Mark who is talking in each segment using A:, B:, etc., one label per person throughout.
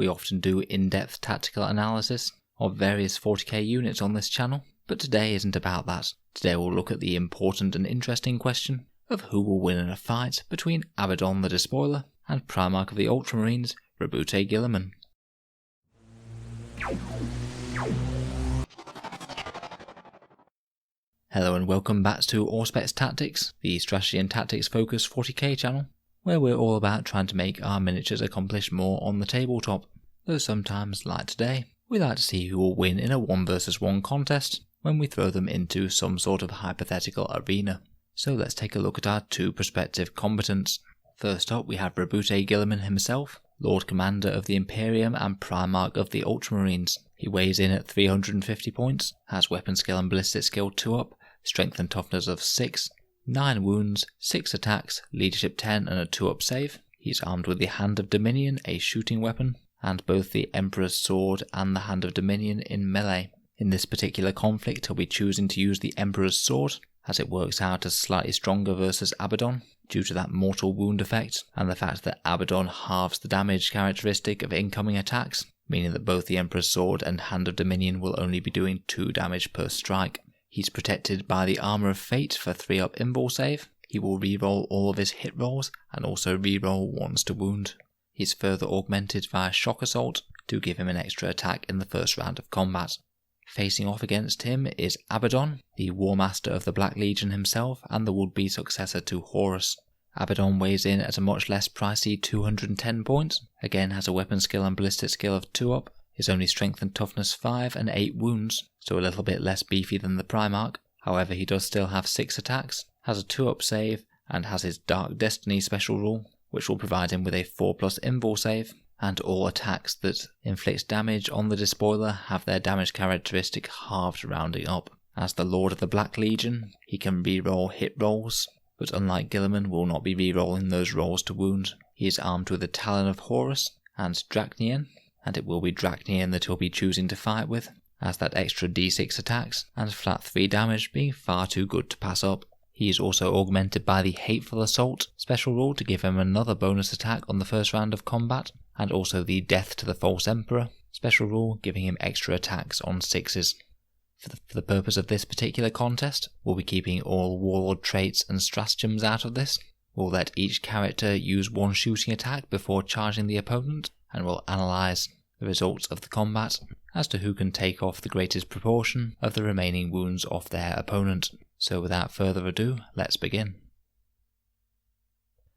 A: We often do in-depth tactical analysis of various 40k units on this channel, but today isn't about that. Today we'll look at the important and interesting question of who will win in a fight between Abaddon the Despoiler and Primarch of the Ultramarines, Guilliman. Hello and welcome back to Auspex Tactics, the strategy and tactics focused 40k channel, where we're all about trying to make our miniatures accomplish more on the tabletop. Though sometimes, like today, we like to see who will win in a 1 vs 1 contest when we throw them into some sort of hypothetical arena. So let's take a look at our two prospective combatants. First up we have Guilliman himself, Lord Commander of the Imperium and Primarch of the Ultramarines. He weighs in at 350 points, has weapon skill and ballistic skill 2 up, strength and toughness of 6, 9 wounds, 6 attacks, leadership 10 and a 2 up save. He's armed with the Hand of Dominion, a shooting weapon, and both the Emperor's Sword and the Hand of Dominion in melee. In this particular conflict he'll be choosing to use the Emperor's Sword, as it works out as slightly stronger versus Abaddon, due to that mortal wound effect, and the fact that Abaddon halves the damage characteristic of incoming attacks, meaning that both the Emperor's Sword and Hand of Dominion will only be doing 2 damage per strike. He's protected by the Armour of Fate for 3 up invul save. He will reroll all of his hit rolls and also reroll ones to wound. He's further augmented via Shock Assault to give him an extra attack in the first round of combat. Facing off against him is Abaddon, the War Master of the Black Legion himself and the would-be successor to Horus. Abaddon weighs in at a much less pricey 210 points, again has a weapon skill and ballistic skill of 2 up, his only strength and toughness 5 and 8 wounds, so a little bit less beefy than the Primarch. However, he does still have 6 attacks, has a 2 up save, and has his Dark Destiny special rule, which will provide him with a 4+ invul save, and all attacks that inflict damage on the Despoiler have their damage characteristic halved rounding up. As the Lord of the Black Legion, he can reroll hit rolls, but unlike Guilliman will not be rerolling those rolls to wound. He is armed with the Talon of Horus and Dracnian, and it will be Dracnian that he'll be choosing to fight with, as that extra d6 attacks and flat 3 damage being far too good to pass up. He is also augmented by the Hateful Assault special rule to give him another bonus attack on the first round of combat, and also the Death to the False Emperor special rule giving him extra attacks on 6s. For the purpose of this particular contest, we'll be keeping all Warlord traits and stratagems out of this. We'll let each character use 1 shooting attack before charging the opponent, and we'll analyse the results of the combat as to who can take off the greatest proportion of the remaining wounds off their opponent. So without further ado, let's begin.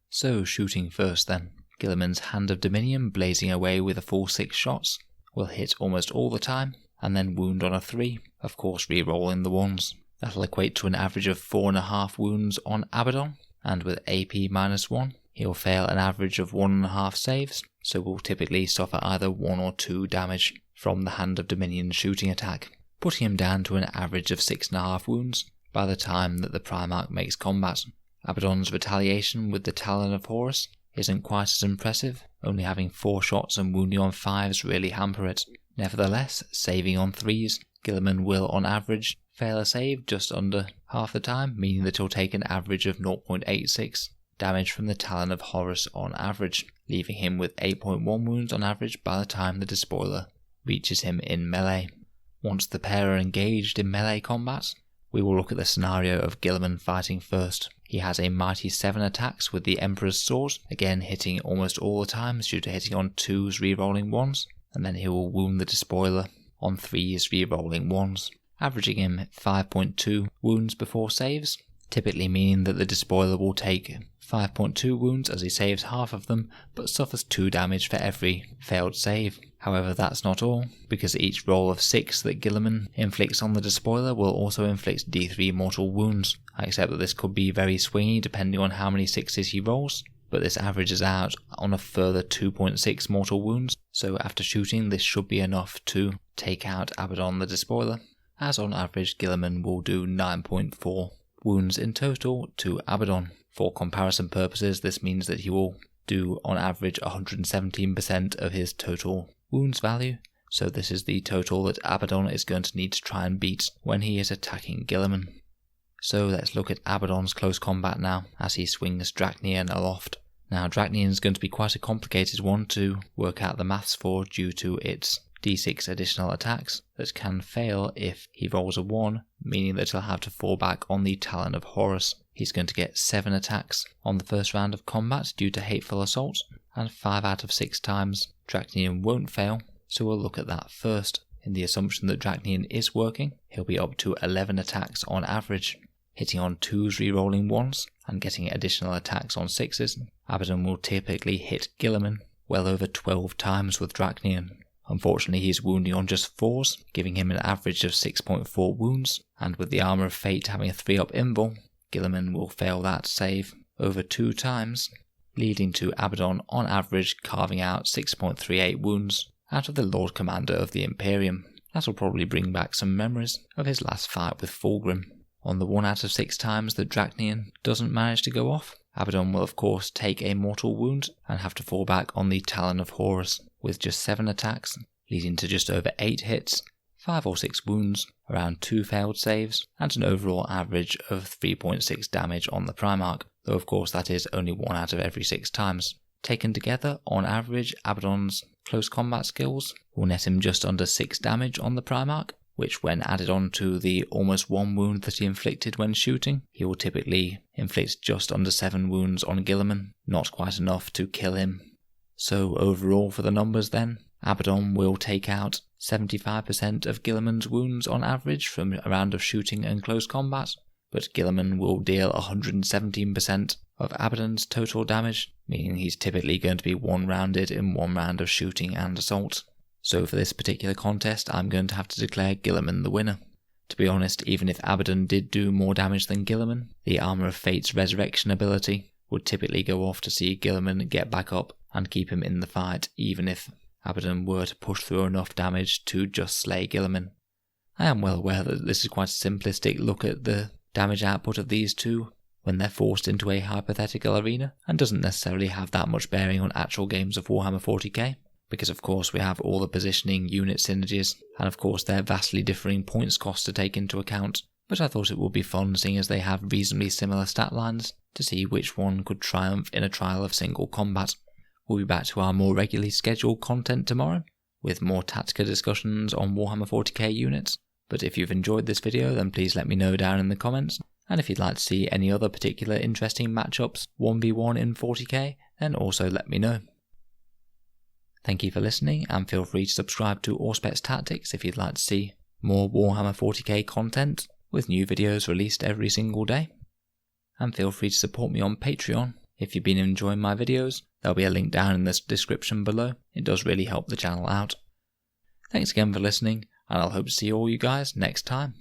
A: So shooting first then. Guilliman's Hand of Dominion blazing away with a full 6 shots, will hit almost all the time, and then wound on a 3, of course re-rolling the 1s. That'll equate to an average of 4.5 wounds on Abaddon, and with AP -1, he'll fail an average of 1.5 saves, so will typically suffer either 1 or 2 damage from the Hand of Dominion shooting attack, putting him down to an average of 6.5 wounds by the time that the Primarch makes combat. Abaddon's retaliation with the Talon of Horus isn't quite as impressive, only having 4 shots and wounding on 5s really hamper it. Nevertheless, saving on 3s, Guilliman will on average fail a save just under half the time, meaning that he'll take an average of 0.86 damage from the Talon of Horus on average, leaving him with 8.1 wounds on average by the time the Despoiler reaches him in melee. Once the pair are engaged in melee combat, we will look at the scenario of Guilliman fighting first. He has a mighty 7 attacks with the Emperor's Sword, again hitting almost all the times due to hitting on 2s rerolling 1s, and then he will wound the Despoiler on 3s rerolling 1s, averaging him 5.2 wounds before saves, typically meaning that the Despoiler will take 5.2 wounds as he saves half of them, but suffers 2 damage for every failed save. However, that's not all, because each roll of 6 that Guilliman inflicts on the Despoiler will also inflict d3 mortal wounds. I accept that this could be very swingy depending on how many 6s he rolls, but this averages out on a further 2.6 mortal wounds, so after shooting this should be enough to take out Abaddon the Despoiler, as on average Guilliman will do 9.4 wounds in total to Abaddon. For comparison purposes, this means that he will do on average 117% of his total wounds value, so this is the total that Abaddon is going to need to try and beat when he is attacking Guilliman. So let's look at Abaddon's close combat now, as he swings Dracnian aloft. Now Dracnian is going to be quite a complicated one to work out the maths for due to its d6 additional attacks that can fail if he rolls a 1, meaning that he'll have to fall back on the Talon of Horus. He's going to get 7 attacks on the first round of combat due to Hateful Assault, and 5 out of 6 times Dracnian won't fail, so we'll look at that first. In the assumption that Dracnian is working, he'll be up to 11 attacks on average, hitting on 2s re-rolling 1s, and getting additional attacks on 6s. Abaddon will typically hit Guilliman well over 12 times with Dracnian. Unfortunately, he's wounding on just 4s, giving him an average of 6.4 wounds, and with the Armour of Fate having a 3-up invul, Guilliman will fail that save over 2 times, leading to Abaddon on average carving out 6.38 wounds out of the Lord Commander of the Imperium. That'll probably bring back some memories of his last fight with Fulgrim. On the 1 out of 6 times that Dracnian doesn't manage to go off, Abaddon will of course take a mortal wound and have to fall back on the Talon of Horus with just 7 attacks, leading to just over 8 hits, 5 or 6 wounds, around 2 failed saves, and an overall average of 3.6 damage on the Primarch, though of course that is only 1 out of every 6 times. Taken together, on average, Abaddon's close combat skills will net him just under 6 damage on the Primarch, which when added on to the almost 1 wound that he inflicted when shooting, he will typically inflict just under 7 wounds on Guilliman, not quite enough to kill him. So overall for the numbers then, Abaddon will take out 75% of Guilliman's wounds on average from a round of shooting and close combat, but Guilliman will deal 117% of Abaddon's total damage, meaning he's typically going to be 1-rounded in 1 round of shooting and assault. So for this particular contest, I'm going to have to declare Guilliman the winner. To be honest, even if Abaddon did do more damage than Guilliman, the Armour of Fate's resurrection ability would typically go off to see Guilliman get back up and keep him in the fight, even if Abaddon were to push through enough damage to just slay Guilliman. I am well aware that this is quite a simplistic look at the damage output of these two when they're forced into a hypothetical arena, and doesn't necessarily have that much bearing on actual games of Warhammer 40k, because of course we have all the positioning, unit synergies, and of course their vastly differing points cost to take into account, but I thought it would be fun seeing as they have reasonably similar stat lines to see which one could triumph in a trial of single combat. We'll be back to our more regularly scheduled content tomorrow, with more tactical discussions on Warhammer 40k units, but if you've enjoyed this video then please let me know down in the comments, and if you'd like to see any other particular interesting matchups 1v1 in 40k, then also let me know. Thank you for listening, and feel free to subscribe to Auspex Tactics if you'd like to see more Warhammer 40k content, with new videos released every single day. And feel free to support me on Patreon if you've been enjoying my videos. There'll be a link down in the description below. It does really help the channel out. Thanks again for listening, and I'll hope to see all you guys next time.